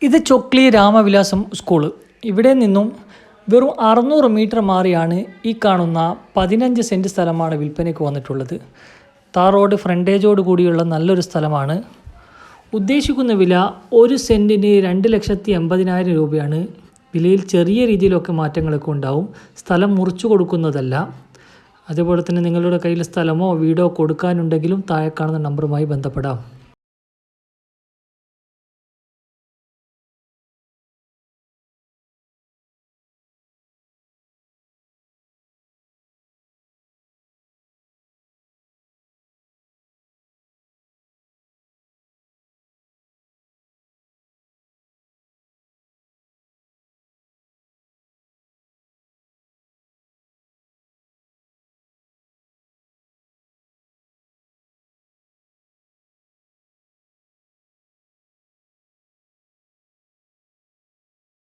ഇത് ചൊക്ലി രാമവിലാസം സ്കൂൾ. ഇവിടെ നിന്നും വെറും 600 മീറ്റർ മാറിയാണ് ഈ കാണുന്ന 15 സെൻറ്റ് സ്ഥലമാണ് വിൽപ്പനയ്ക്ക് വന്നിട്ടുള്ളത്. താർ റോഡ് ഫ്രണ്ടേജോട് കൂടിയുള്ള നല്ലൊരു സ്ഥലമാണ്. ഉദ്ദേശിക്കുന്ന വില 1 സെൻറ്റിന് 2,80,000 രൂപയാണ്. വിലയിൽ ചെറിയ രീതിയിലൊക്കെ മാറ്റങ്ങളൊക്കെ ഉണ്ടാവും. സ്ഥലം മുറിച്ചു കൊടുക്കുന്നതല്ല. അതുപോലെ തന്നെ നിങ്ങളുടെ കയ്യിൽ സ്ഥലമോ വീടോ കൊടുക്കാനുണ്ടെങ്കിലും താഴെ കാണുന്ന നമ്പറുമായി ബന്ധപ്പെടാം.